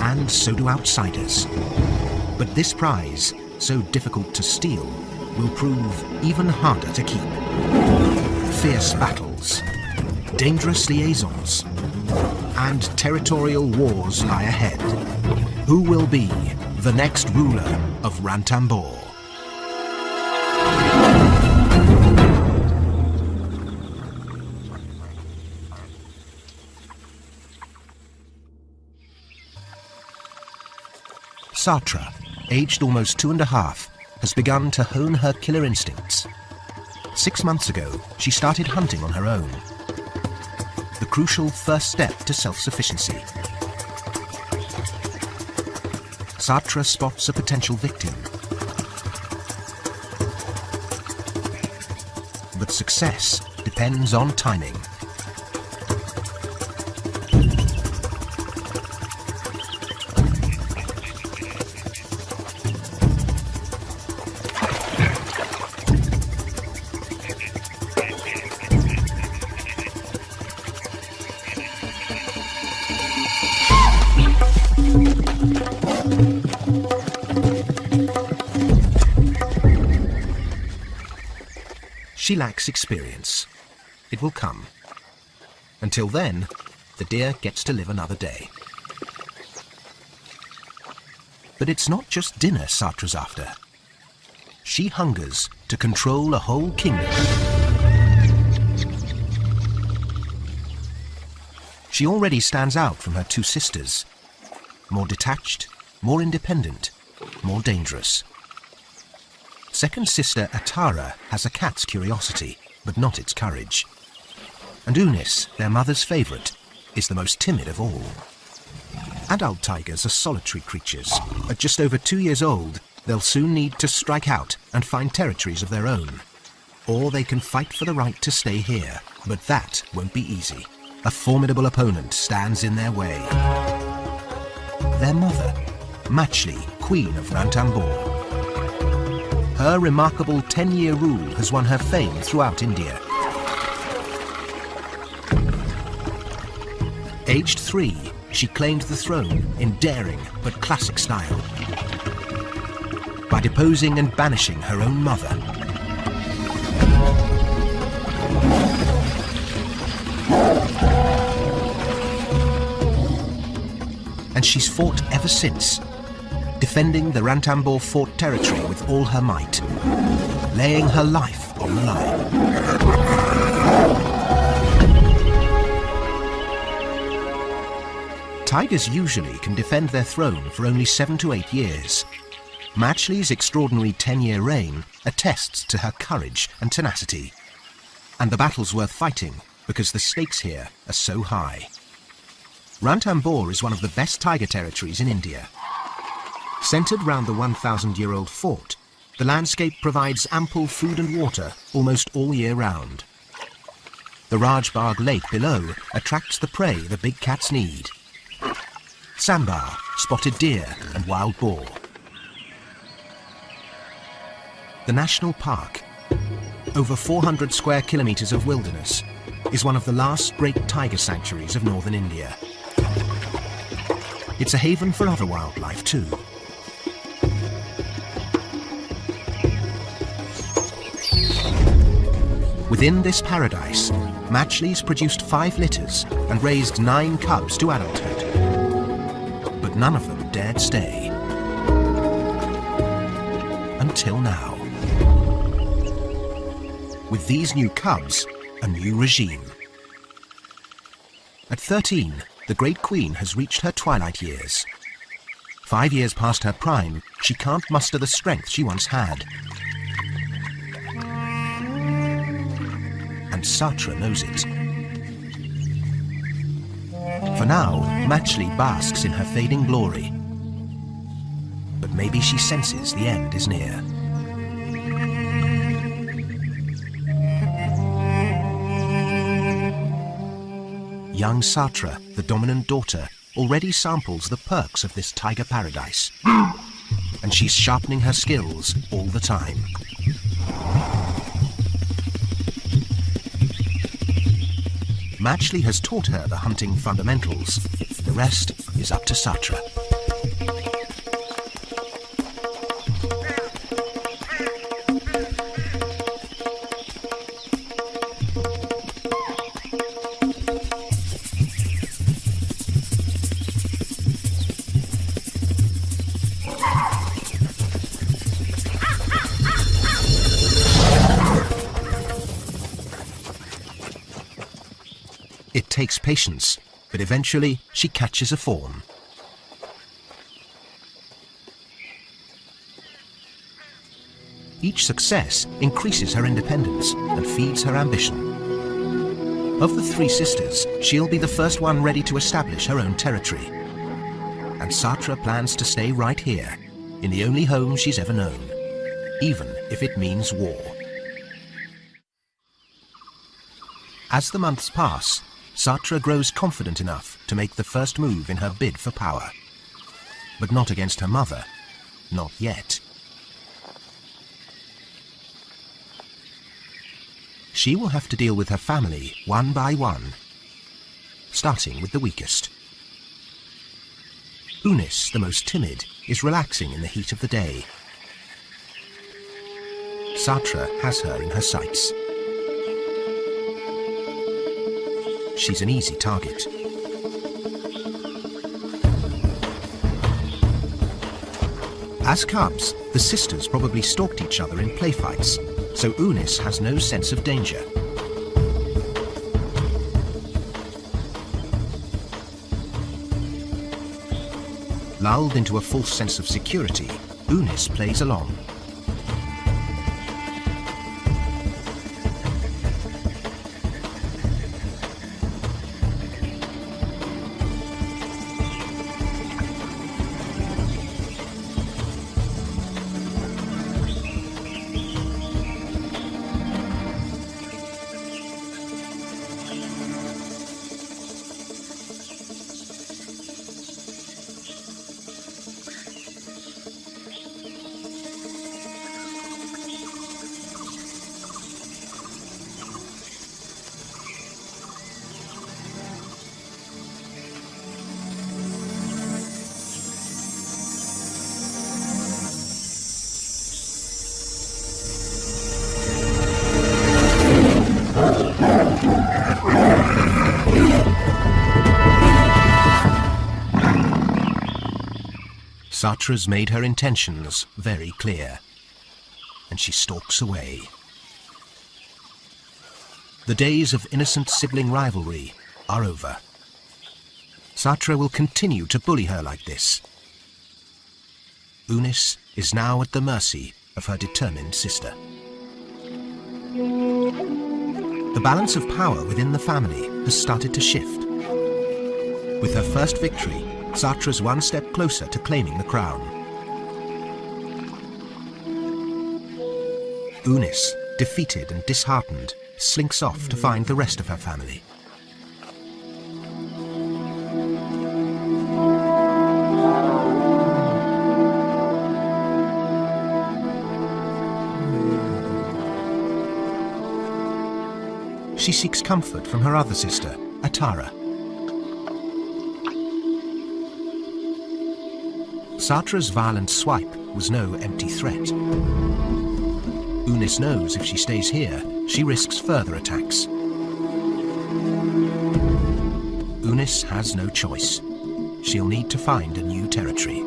and so do outsiders. But this prize, so difficult to steal, will prove even harder to keep. Fierce battles, dangerous liaisons, and territorial wars lie ahead. Who will be the next ruler of Ranthambore? Satra, aged almost 2.5, has begun to hone her killer instincts. 6 months ago, she started hunting on her own. The crucial first step to self-sufficiency. Satra spots a potential victim. But success depends on timing. She lacks experience. It will come. Until then, the deer gets to live another day. But it's not just dinner Satra's after. She hungers to control a whole kingdom. She already stands out from her 2 sisters. More detached, more independent, more dangerous. Second sister Atara has a cat's curiosity, but not its courage. And Unis, their mother's favourite, is the most timid of all. Adult tigers are solitary creatures. At just over 2 years old, they'll soon need to strike out and find territories of their own. Or they can fight for the right to stay here, but that won't be easy. A formidable opponent stands in their way. Their mother, Machli, Queen of Ranthambore. Her remarkable 10-year rule has won her fame throughout India. Aged 3, she claimed the throne in daring but classic style, by deposing and banishing her own mother. And she's fought ever since, defending the Ranthambore fort territory with all her might, laying her life on the line. Tigers usually can defend their throne for only 7 to 8 years. Machli's extraordinary 10-year reign attests to her courage and tenacity. And the battle's worth fighting because the stakes here are so high. Ranthambore is one of the best tiger territories in India. Centred round the 1,000-year-old fort, the landscape provides ample food and water almost all year round. The Rajbagh Lake below attracts the prey the big cats need. Sambar, spotted deer and wild boar. The national park, over 400 square kilometres of wilderness, is one of the last great tiger sanctuaries of northern India. It's a haven for other wildlife too. Within this paradise, Machli's produced 5 litters and raised 9 cubs to adulthood. But none of them dared stay. Until now. With these new cubs, a new regime. At 13, the Great Queen has reached her twilight years. 5 years past her prime, she can't muster the strength she once had. And Satra knows it. For now, Machli basks in her fading glory. But maybe she senses the end is near. Young Satra, the dominant daughter, already samples the perks of this tiger paradise. And she's sharpening her skills all the time. Machli has taught her the hunting fundamentals. The rest is up to Satra. takes patience, but eventually she catches a fawn. Each success increases her independence and feeds her ambition. Of the three sisters, she'll be the first one ready to establish her own territory. And Satra plans to stay right here, in the only home she's ever known, even if it means war. As the months pass, Satra grows confident enough to make the first move in her bid for power. But not against her mother, not yet. She will have to deal with her family one by one, starting with the weakest. Unis, the most timid, is relaxing in the heat of the day. Satra has her in her sights. She's an easy target. As cubs, the sisters probably stalked each other in play fights, so Unis has no sense of danger. Lulled into a false sense of security, Unis plays along. Satra's made her intentions very clear, and she stalks away. The days of innocent sibling rivalry are over. Satra will continue to bully her like this. Unis is now at the mercy of her determined sister. The balance of power within the family has started to shift. With her first victory, Satra's one step closer to claiming the crown. Unis, defeated and disheartened, slinks off to find the rest of her family. She seeks comfort from her other sister, Atara. Satra's violent swipe was no empty threat. Unis knows if she stays here, she risks further attacks. Unis has no choice. She'll need to find a new territory.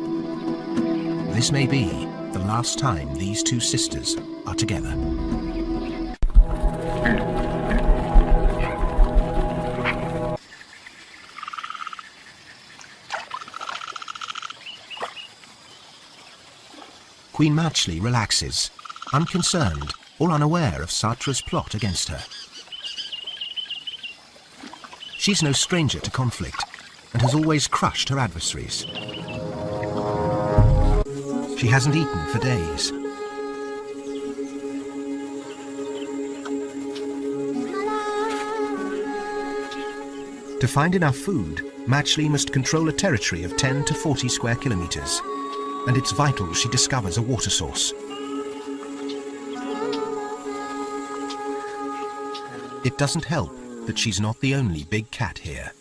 This may be the last time these two sisters are together. Queen Matchley relaxes, unconcerned or unaware of Satra's plot against her. She's no stranger to conflict and has always crushed her adversaries. She hasn't eaten for days. To find enough food, Matchley must control a territory of 10 to 40 square kilometers. And it's vital she discovers a water source. It doesn't help that she's not the only big cat here.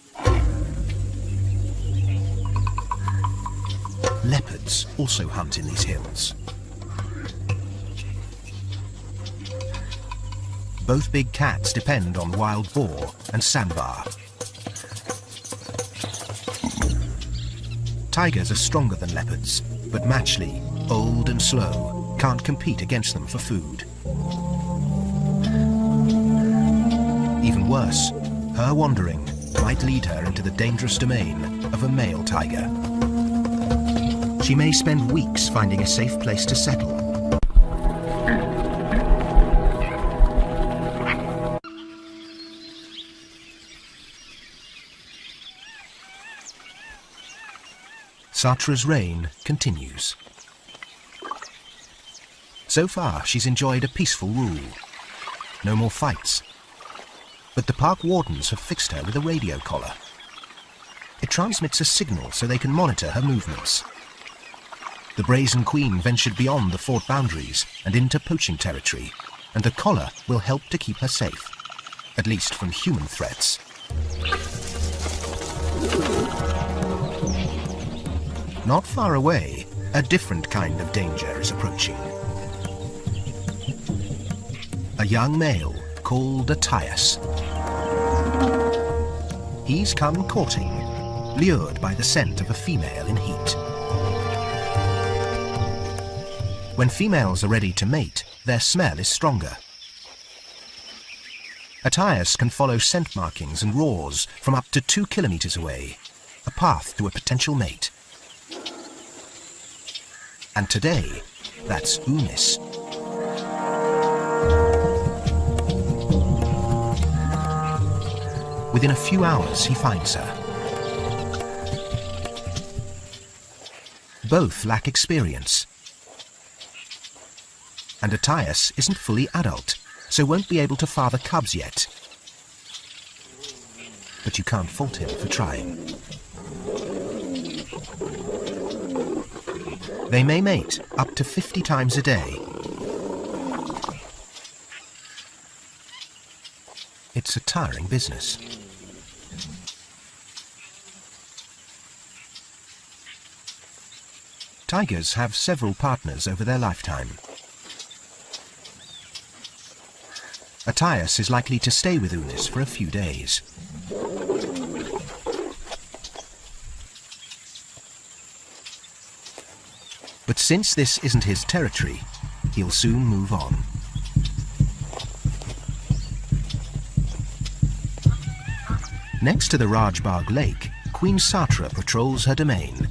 Leopards also hunt in these hills. Both big cats depend on wild boar and sambar. Tigers are stronger than leopards, but Matchley, old and slow, can't compete against them for food. Even worse, her wandering might lead her into the dangerous domain of a male tiger. She may spend weeks finding a safe place to settle. Satra's reign continues. So far, she's enjoyed a peaceful rule. No more fights. But the park wardens have fixed her with a radio collar. It transmits a signal so they can monitor her movements. The brazen queen ventured beyond the fort boundaries and into poaching territory, and the collar will help to keep her safe, at least from human threats. Not far away, a different kind of danger is approaching. A young male called a Attias. He's come courting, lured by the scent of a female in heat. When females are ready to mate, their smell is stronger. Attias can follow scent markings and roars from up to 2 kilometers away, a path to a potential mate. And today, that's Unis. Within a few hours, he finds her. Both lack experience. And Attias isn't fully adult, so won't be able to father cubs yet. But you can't fault him for trying. They may mate up to 50 times a day. It's a tiring business. Tigers have several partners over their lifetime. Attias is likely to stay with Unis for a few days. But since this isn't his territory, he'll soon move on. Next to the Rajbagh Lake, Queen Satra patrols her domain,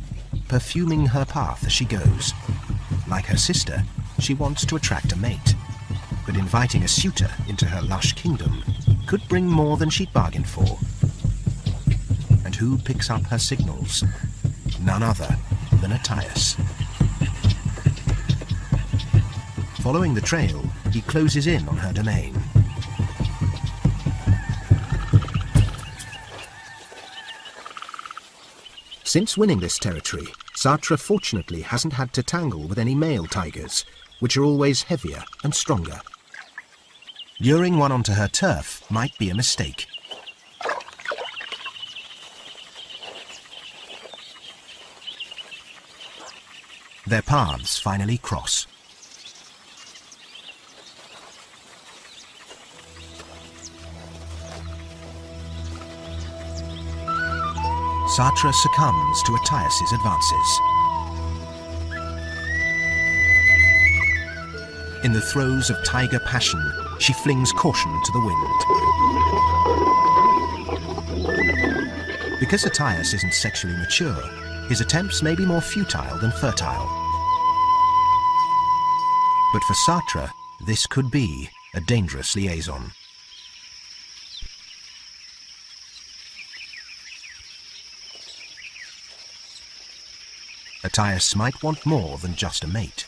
perfuming her path as she goes. Like her sister, she wants to attract a mate, but inviting a suitor into her lush kingdom could bring more than she'd bargained for. And who picks up her signals? None other than Attias. Following the trail, he closes in on her domain. Since winning this territory, Satra fortunately hasn't had to tangle with any male tigers, which are always heavier and stronger. Luring one onto her turf might be a mistake. Their paths finally cross. Satra succumbs to Attias' advances. In the throes of tiger passion, she flings caution to the wind. Because Attias isn't sexually mature, his attempts may be more futile than fertile. But for Satra, this could be a dangerous liaison. Attias might want more than just a mate.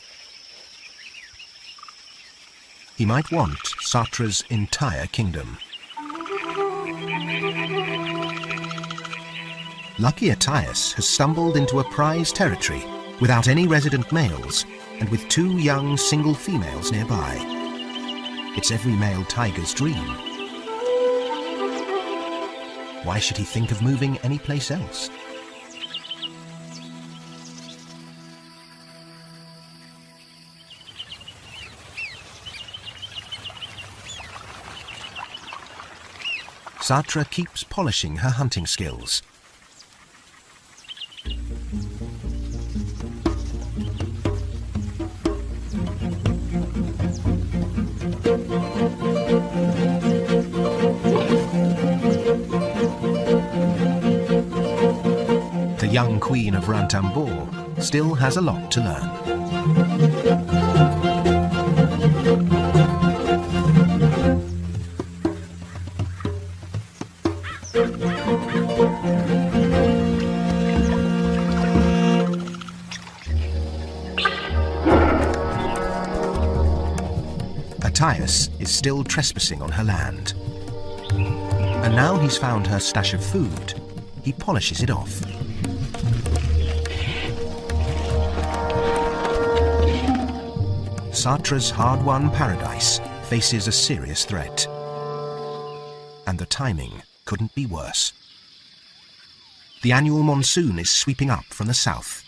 He might want Satra's entire kingdom. Lucky Attias has stumbled into a prize territory without any resident males and with 2 young single females nearby. It's every male tiger's dream. Why should he think of moving anyplace else? Satra keeps polishing her hunting skills. young queen of Ranthambore still has a lot to learn. Attias is still trespassing on her land. And now he's found her stash of food, he polishes it off. Satra's hard-won paradise faces a serious threat. And the timing couldn't be worse. The annual monsoon is sweeping up from the south.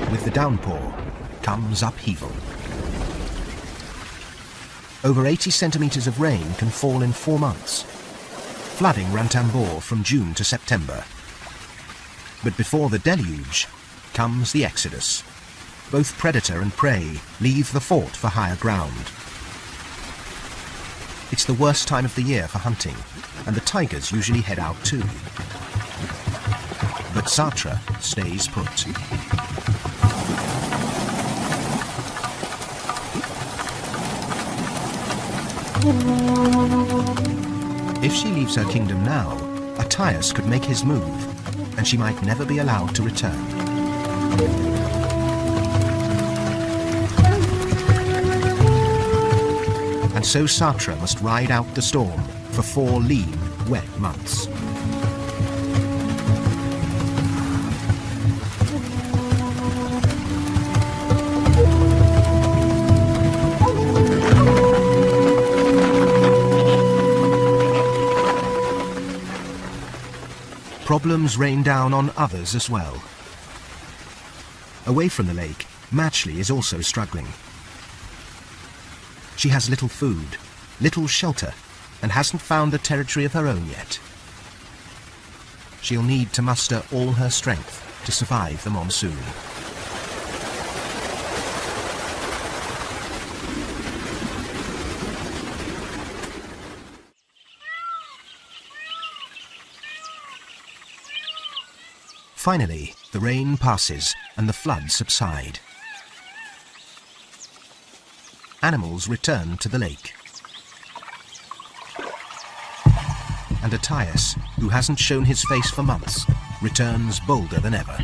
With the downpour comes upheaval. Over 80 centimetres of rain can fall in 4 months, flooding Ranthambore from June to September. But before the deluge comes the exodus. Both predator and prey leave the fort for higher ground. It's the worst time of the year for hunting, and the tigers usually head out too. But Satra stays put. If she leaves her kingdom now, Attias could make his move, and she might never be allowed to return. And so Satra must ride out the storm for 4 lean, wet months. Problems rain down on others as well. Away from the lake, Matchley is also struggling. She has little food, little shelter, and hasn't found a territory of her own yet. She'll need to muster all her strength to survive the monsoon. Finally, the rain passes and the floods subside. Animals return to the lake. And Attias, who hasn't shown his face for months, returns bolder than ever.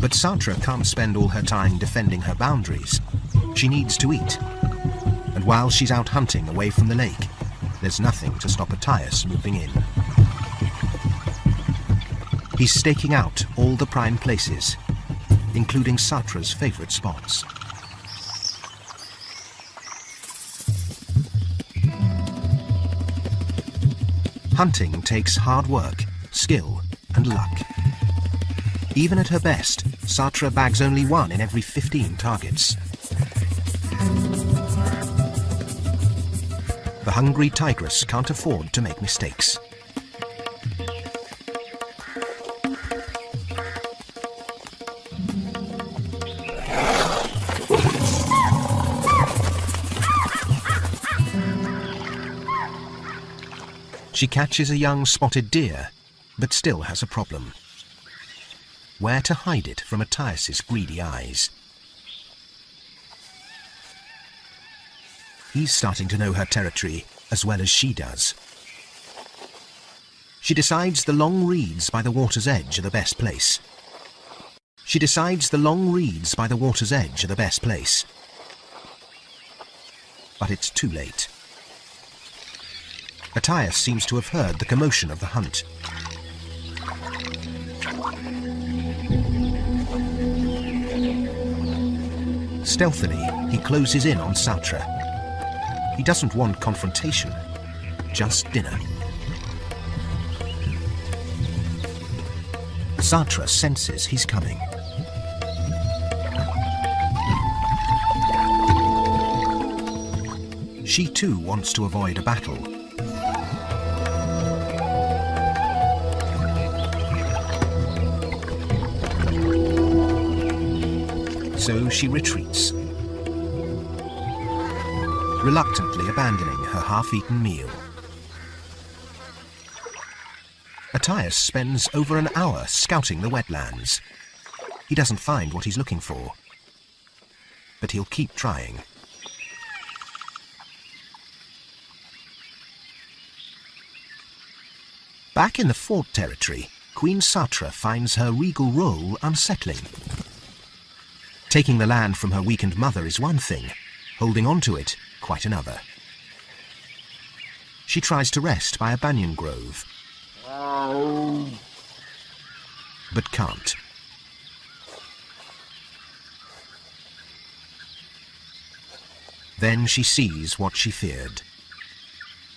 But Satra can't spend all her time defending her boundaries. She needs to eat. And while she's out hunting away from the lake, there's nothing to stop Attias moving in. He's staking out all the prime places, including Satra's favourite spots. Hunting takes hard work, skill and luck. Even at her best, Satra bags only 1 in every 15 targets. The hungry tigress can't afford to make mistakes. She catches a young spotted deer, but still has a problem. Where to hide it from Attias's greedy eyes? He's starting to know her territory as well as she does. She decides the long reeds by the water's edge are the best place. She decides the long reeds by the water's edge are the best place. But it's too late. Attias seems to have heard the commotion of the hunt. Stealthily, he closes in on Satra. He doesn't want confrontation, just dinner. Satra senses he's coming. She too wants to avoid a battle. So she retreats, reluctantly abandoning her half-eaten meal. Attias spends over an hour scouting the wetlands. He doesn't find what he's looking for, but he'll keep trying. Back in the fort territory, Queen Satra finds her regal role unsettling. Taking the land from her weakened mother is one thing, holding on to it quite another. She tries to rest by a banyan grove, but can't. Then she sees what she feared.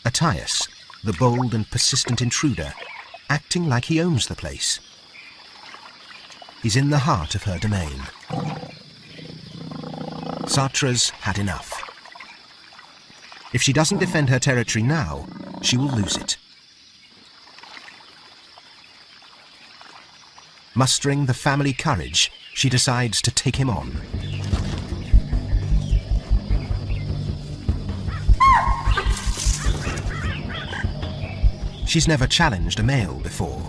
Attias, the bold and persistent intruder, acting like he owns the place. He's in the heart of her domain. Satra's had enough. If she doesn't defend her territory now, she will lose it. Mustering the family courage, she decides to take him on. She's never challenged a male before,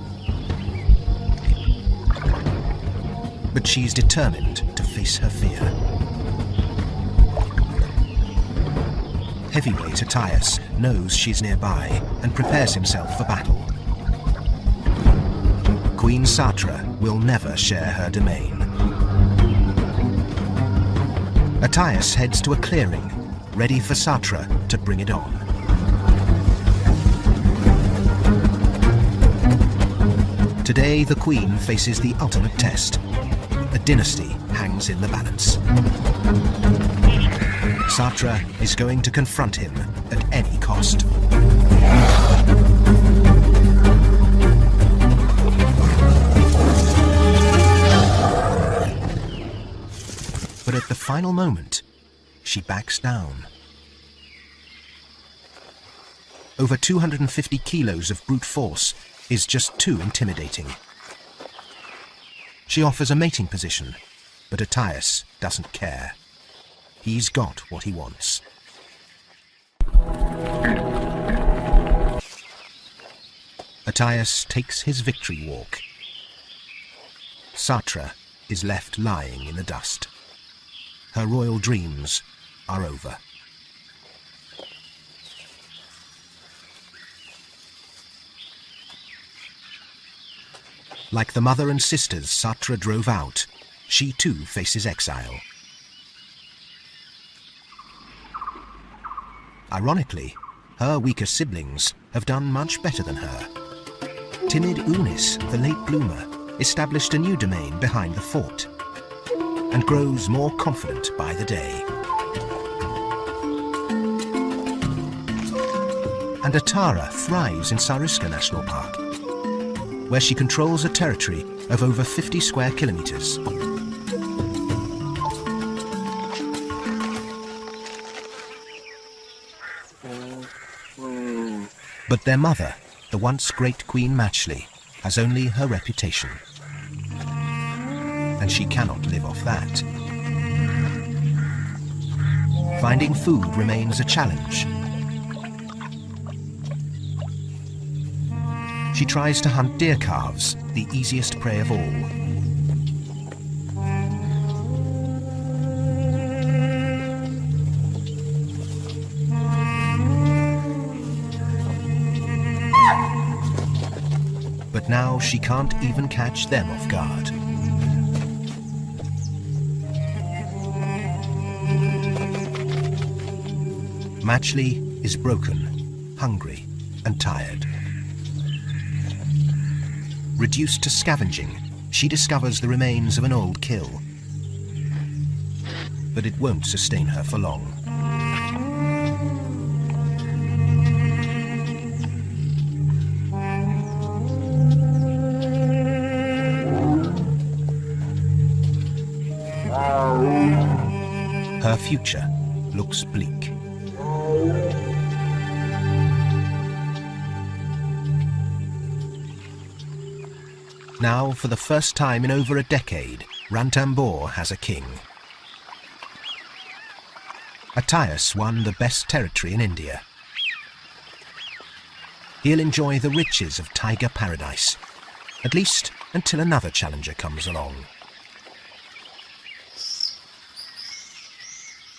but she's determined to face her fear. Heavyweight Attias knows she's nearby and prepares himself for battle. Queen Satra will never share her domain. Attias heads to a clearing, ready for Satra to bring it on. Today, the Queen faces the ultimate test. A dynasty hangs in the balance. Satra is going to confront him at any cost. But at the final moment, she backs down. Over 250 kilos of brute force is just too intimidating. She offers a mating position, but Attias doesn't care. He's got what he wants. Attias takes his victory walk. Satra is left lying in the dust. Her royal dreams are over. Like the mother and sisters Satra drove out, she too faces exile. Ironically, her weaker siblings have done much better than her. Timid Unis, the late bloomer, established a new domain behind the fort and grows more confident by the day. And Atara thrives in Sariska National Park, where she controls a territory of over 50 square kilometers. But their mother, the once great Queen Matchley, has only her reputation. And she cannot live off that. Finding food remains a challenge. She tries to hunt deer calves, the easiest prey of all. But now she can't even catch them off guard. Matchley is broken, hungry, and tired. Reduced to scavenging, she discovers the remains of an old kill. But it won't sustain her for long. Her future looks bleak. Now, for the first time in over a decade, Ranthambore has a king. Attias won the best territory in India. he'll enjoy the riches of tiger paradise, at least until another challenger comes along.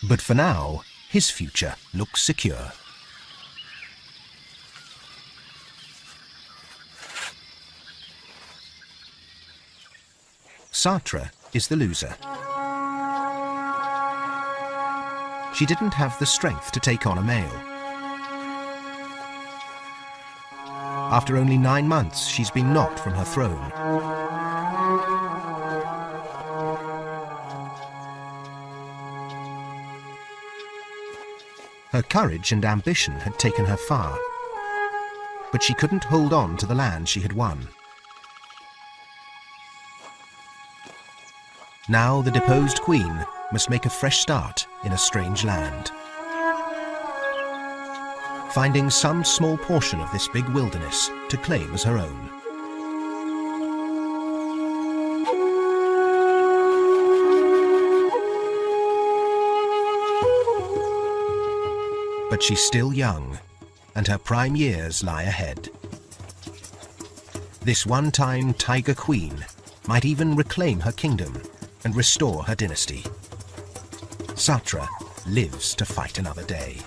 But for now, his future looks secure. Satra is the loser. She didn't have the strength to take on a male. After only 9 months, she's been knocked from her throne. Her courage and ambition had taken her far, but she couldn't hold on to the land she had won. Now the deposed queen must make a fresh start in a strange land, finding some small portion of this big wilderness to claim as her own. But she's still young, and her prime years lie ahead. This one-time tiger queen might even reclaim her kingdom and restore her dynasty. Satra lives to fight another day.